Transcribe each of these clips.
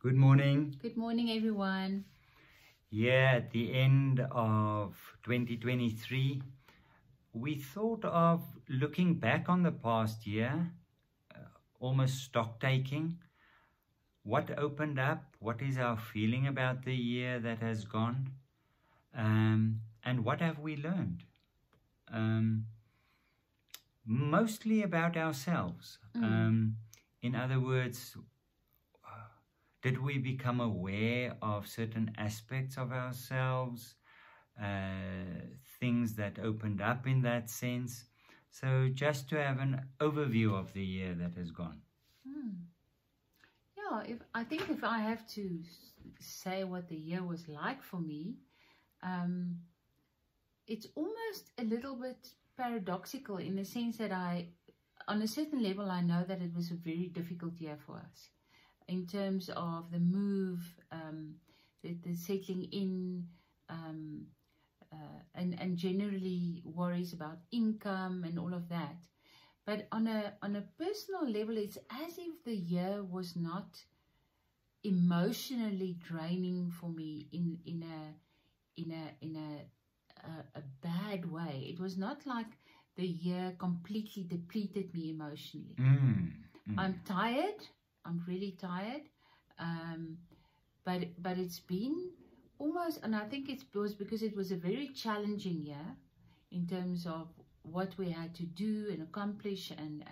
Good morning. Good morning, everyone. Yeah, at the end of 2023, we thought of looking back on the past year, almost stock taking. What opened up? What is our feeling about the year that has gone? And what have we learned? Mostly about ourselves. In other words, did we become aware of certain aspects of ourselves, things that opened up in that sense? So just to have an overview of the year that has gone. Yeah, I think if I have to say what the year was like for me, it's almost a little bit paradoxical in the sense that on a certain level, I know that it was a very difficult year for us. In terms of the move, the settling in, and generally worries about income and all of that. But on a personal level, it's as if the year was not emotionally draining for me in a bad way. It was not like the year completely depleted me emotionally. I'm tired. I'm really tired, but it's been almost, and I think it was because it was a very challenging year in terms of what we had to do and accomplish and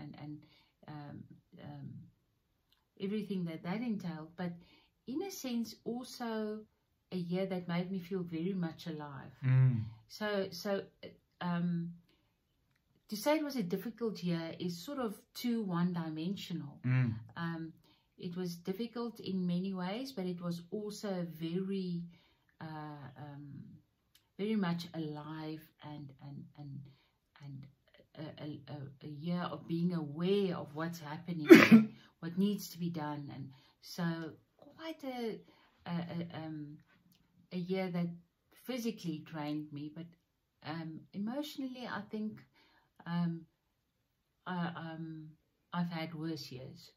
everything that entailed. But in a sense, also a year that made me feel very much alive. So to say it was a difficult year is sort of too one-dimensional. It was difficult in many ways, but it was also very much alive and a year of being aware of what's happening, what needs to be done, and so quite a year that physically drained me, but emotionally, I think I've had worse years.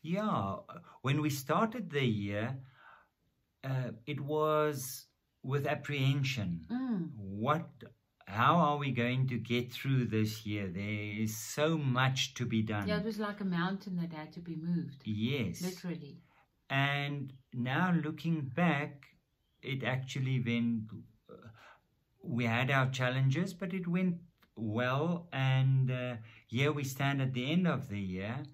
Yeah, when we started the year, it was with apprehension. How are we going to get through this year? There is so much to be done. Yeah, it was like a mountain that had to be moved. Yes. Literally. And now looking back, it actually went, we had our challenges, but it went well. And here we stand at the end of the year.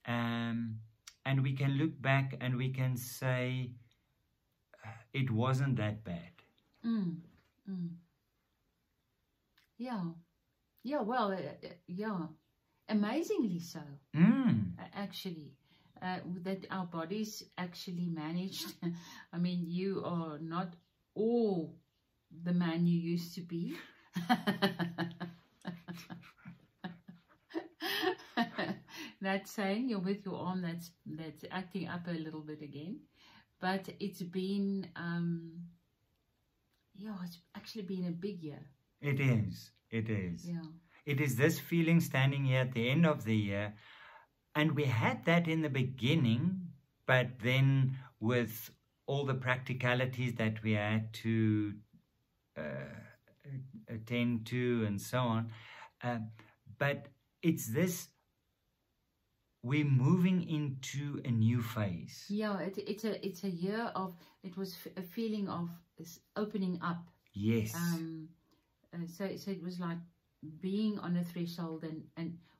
And we can look back and we can say it wasn't that bad. Yeah, well, yeah, amazingly so, actually, that our bodies actually managed. I mean, you are not all the man you used to be. That saying, you're with your arm that's acting up a little bit again, but it's been it's actually been a big year. It is. Yeah. It is this feeling standing here at the end of the year, and we had that in the beginning, but then with all the practicalities that we had to attend to and so on, but it's this, we're moving into a new phase. Yeah, it's a year of, it was a feeling of this opening up. Yes. So it was like being on a threshold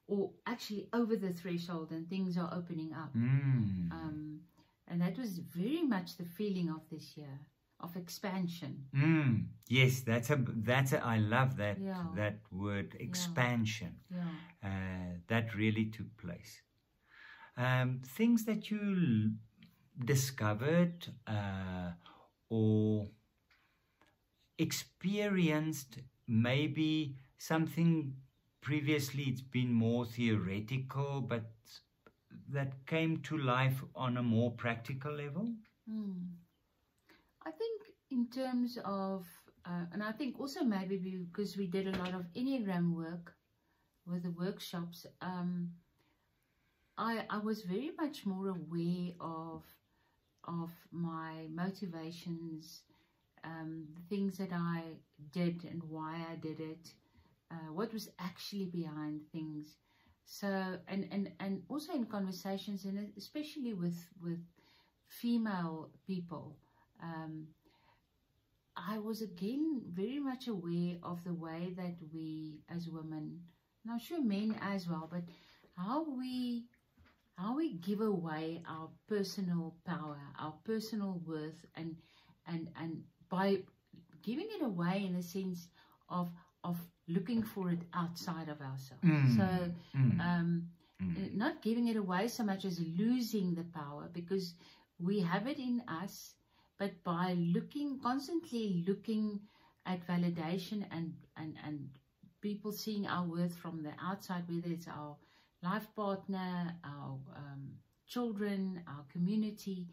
or actually over the threshold, and things are opening up. And that was very much the feeling of this year, of expansion. Yes, I love that, that word, expansion. That really took place. Things that you discovered or experienced, maybe something previously it's been more theoretical, but that came to life on a more practical level? I think in terms of, and I think also maybe because we did a lot of Enneagram work with the workshops, I was very much more aware of my motivations, the things that I did and why I did it, what was actually behind things. So, and also in conversations, and especially with female people, I was again very much aware of the way that we as women, and I'm sure men as well, but how we give away our personal power, our personal worth, and by giving it away in the sense of looking for it outside of ourselves. So not giving it away so much as losing the power, because we have it in us, but by constantly looking at validation and people seeing our worth from the outside, whether it's our life partner, our children, our community,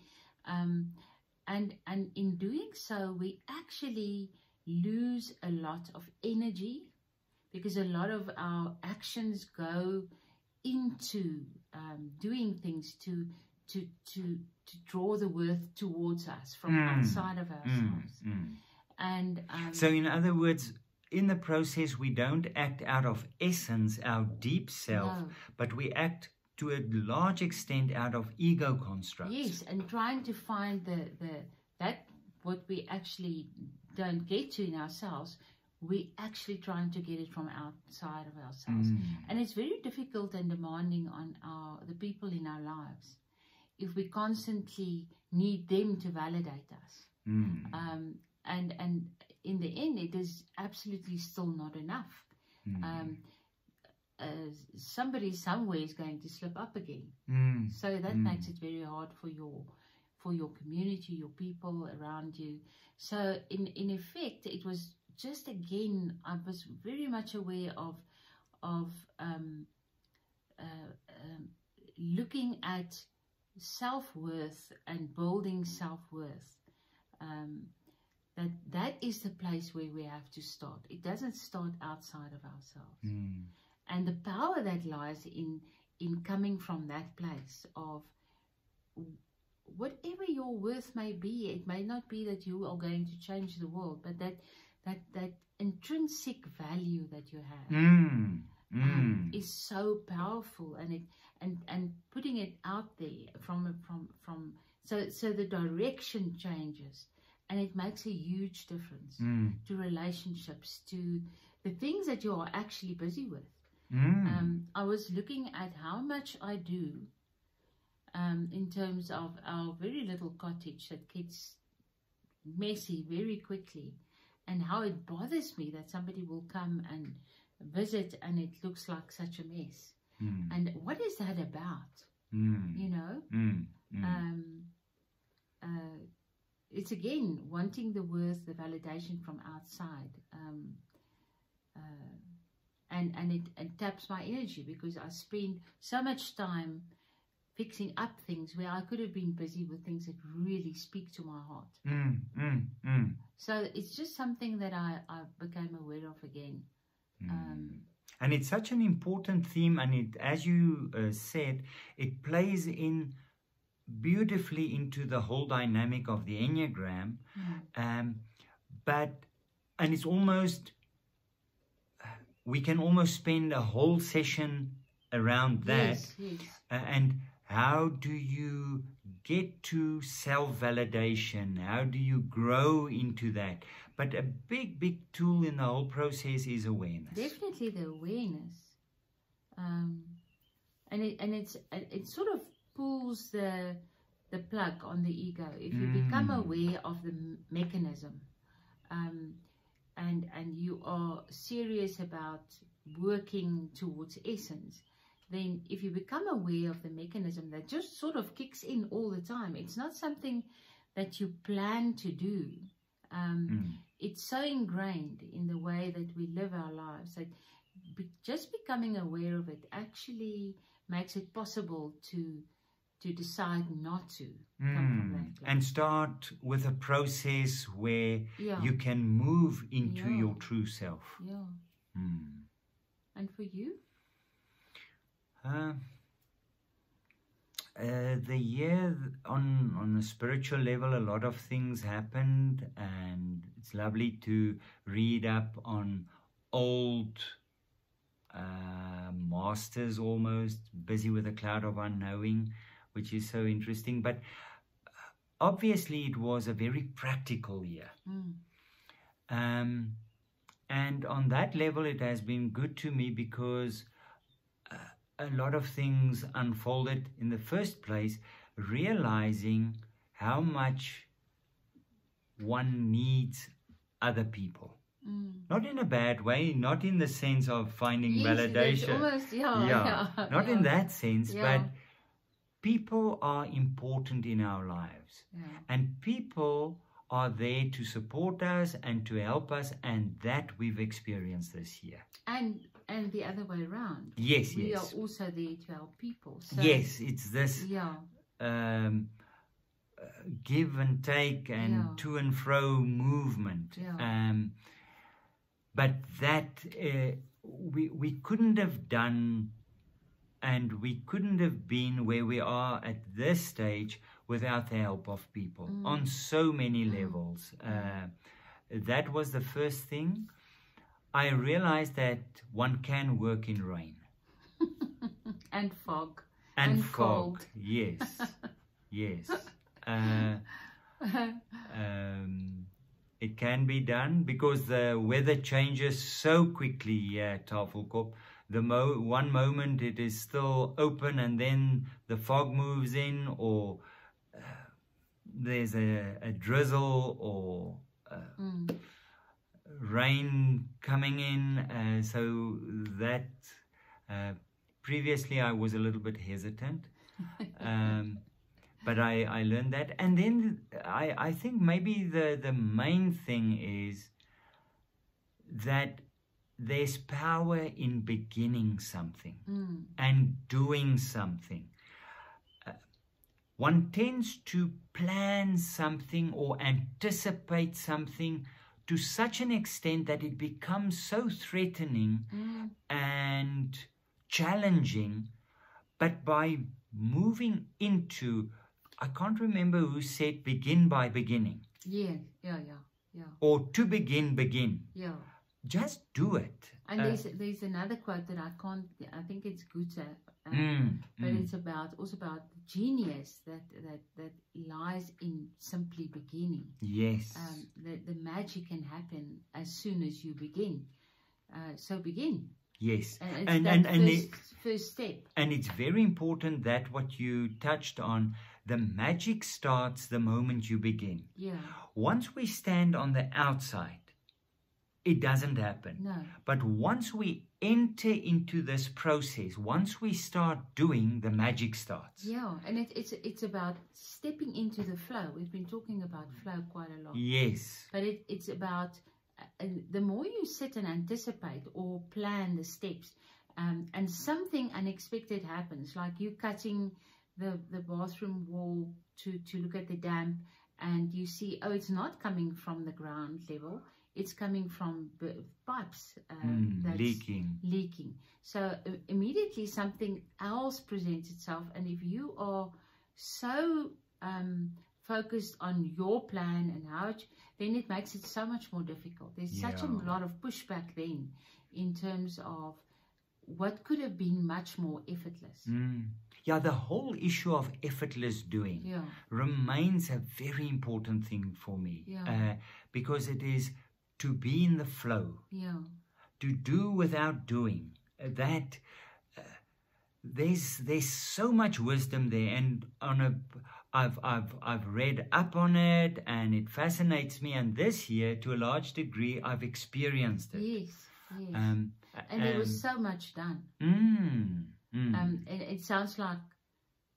and in doing so, we actually lose a lot of energy, because a lot of our actions go into doing things to draw the worth towards us from outside of ourselves. And so in other words, in the process, we don't act out of essence, our deep self, no. but we act to a large extent out of ego constructs. Yes, and trying to find that what we actually don't get to in ourselves, we actually trying to get it from outside of ourselves. And it's very difficult and demanding on the people in our lives if we constantly need them to validate us. And in the end, it is absolutely still not enough. Somebody somewhere is going to slip up again. So that makes it very hard for your community, your people around you. So in effect, it was just, again, I was very much aware of looking at self-worth and building self-worth. That is the place where we have to start. It doesn't start outside of ourselves. And the power that lies in coming from that place of whatever your worth may be. It may not be that you are going to change the world, but that intrinsic value that you have is so powerful, and putting it out there so the direction changes. And it makes a huge difference to relationships, to the things that you are actually busy with. I was looking at how much I do in terms of our very little cottage that gets messy very quickly, and how it bothers me that somebody will come and visit and it looks like such a mess. And what is that about? You know? It's again wanting the worth, the validation from outside, and it taps my energy, because I spend so much time fixing up things where I could have been busy with things that really speak to my heart. So it's just something that I became aware of again. And it's such an important theme, and it, as you said, it plays in beautifully into the whole dynamic of the Enneagram. And it's almost, we can almost spend a whole session around that. Yes. And how do you get to self-validation? How do you grow into that? But a big tool in the whole process is awareness. Definitely the awareness. And it sort of pulls the plug on the ego. If you become aware of the mechanism, and you are serious about working towards essence, then if you become aware of the mechanism that just sort of kicks in all the time, it's not something that you plan to do. It's so ingrained in the way that we live our lives that just becoming aware of it actually makes it possible to decide not to come from that place. And start with a process where you can move into your true self. And for you? The year on a spiritual level, a lot of things happened, and it's lovely to read up on old masters, almost busy with a cloud of unknowing, which is so interesting. But obviously it was a very practical year. And on that level it has been good to me, because a lot of things unfolded in the first place, realizing how much one needs other people. Not in a bad way, not in the sense of finding validation. Almost, not in that sense, but people are important in our lives. And people are there to support us and to help us, and that we've experienced this year. And the other way around. Yes, we yes. are also there to help people. So, yes, it's this give and take and to and fro movement. But that we couldn't have done, and we couldn't have been where we are at this stage without the help of people on so many levels. That was the first thing. I realized that one can work in rain. And fog. And fog, cold. Yes. Yes. It can be done because the weather changes so quickly here at Tafelkop. One moment it is still open, and then the fog moves in, or there's a drizzle, or rain coming in. So that previously I was a little bit hesitant, but I learned that. And then I think maybe the main thing is that there's power in beginning something and doing something. One tends to plan something or anticipate something to such an extent that it becomes so threatening and challenging. But by moving into, I can't remember who said begin by beginning. Yeah. Or to begin. Yeah. Just do it. And there's another quote that I think it's Goethe, but it's also about genius that lies in simply beginning. Yes. The magic can happen as soon as you begin. So begin. Yes. And the first step. And it's very important that what you touched on, the magic starts the moment you begin. Yeah. Once we stand on the outside, it doesn't happen. No. But once we enter into this process, once we start doing, the magic starts. Yeah, and it's about stepping into the flow. We've been talking about flow quite a lot. Yes. But it's about the more you sit and anticipate or plan the steps, and something unexpected happens, like you cutting the bathroom wall to look at the damp, and you see, oh, it's not coming from the ground level. It's coming from pipes that's leaking. So immediately something else presents itself, and if you are so focused on your plan and how then it makes it so much more difficult. There's such a lot of pushback then in terms of what could have been much more effortless. Yeah, the whole issue of effortless doing remains a very important thing for me, because it is to be in the flow, to do without doing. That there's so much wisdom there, and I've read up on it, and it fascinates me. And this year, to a large degree, I've experienced it. Yes. And there was so much done. And it sounds like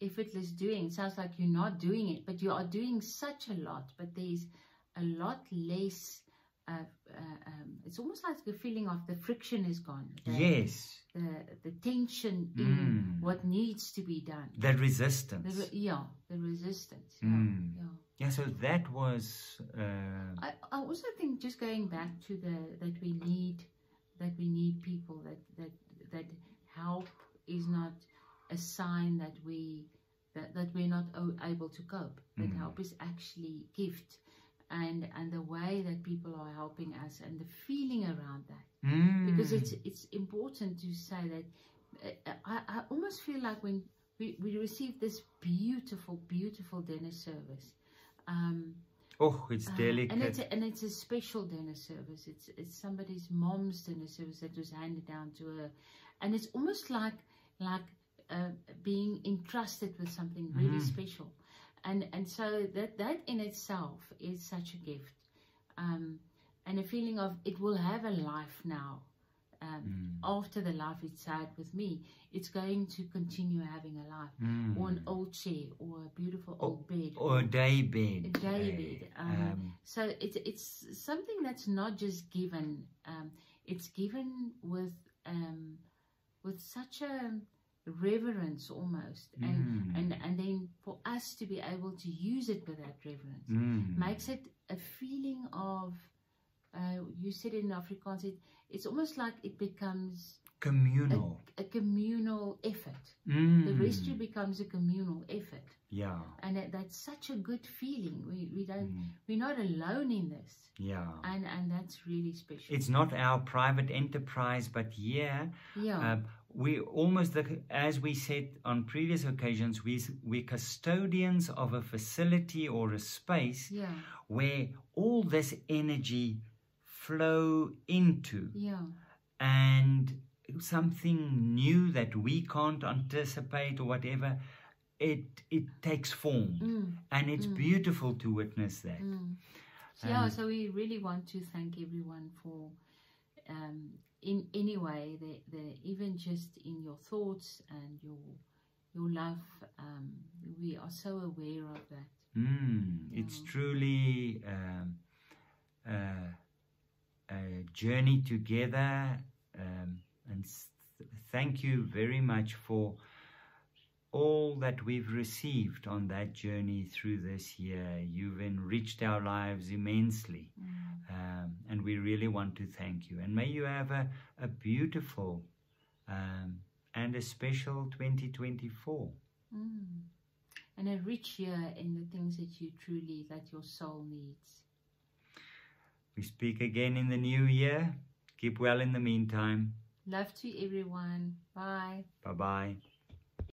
effortless doing. It sounds like you're not doing it, but you are doing such a lot. But there's a lot less. It's almost like the feeling of the friction is gone. Yes. The tension in what needs to be done. The resistance. The resistance. Yeah, so that was... I also think, just going back to that we need people, that help is not a sign that that we're not able to cope. That help is actually gift, and the way that people are helping us and the feeling around that. Because it's important to say that I almost feel like when we receive this beautiful dinner service. It's delicate. And it's a special dinner service. It's somebody's mom's dinner service that was handed down to her, and it's almost like being entrusted with something really special, and so that in itself is such a gift, and a feeling of it will have a life now. After the life it's had with me, it's going to continue having a life, or an old chair, or a beautiful old bed, or a day bed. A day bed. So it's something that's not just given. It's given with such a reverence almost, and then for us to be able to use it with that reverence makes it a feeling of. You said in Afrikaans, it's almost like it becomes communal, a communal effort. The Restory becomes a communal effort. Yeah, and that's such a good feeling. We're not alone in this. Yeah, and that's really special. It's not our private enterprise, but we almost, as we said on previous occasions, we're custodians of a facility or a space where all this energy flow into, and something new that we can't anticipate or whatever, it takes form, and it's beautiful to witness that. So we really want to thank everyone for in any way, even just in your thoughts and your love. We are so aware of that. It's truly a journey together, and thank you very much for all that we've received on that journey through this year. You've enriched our lives immensely, and we really want to thank you. And may you have a beautiful and a special 2024. And a rich year in the things that your soul needs. We speak again in the new year. Keep well in the meantime. Love to everyone. Bye. Bye-bye.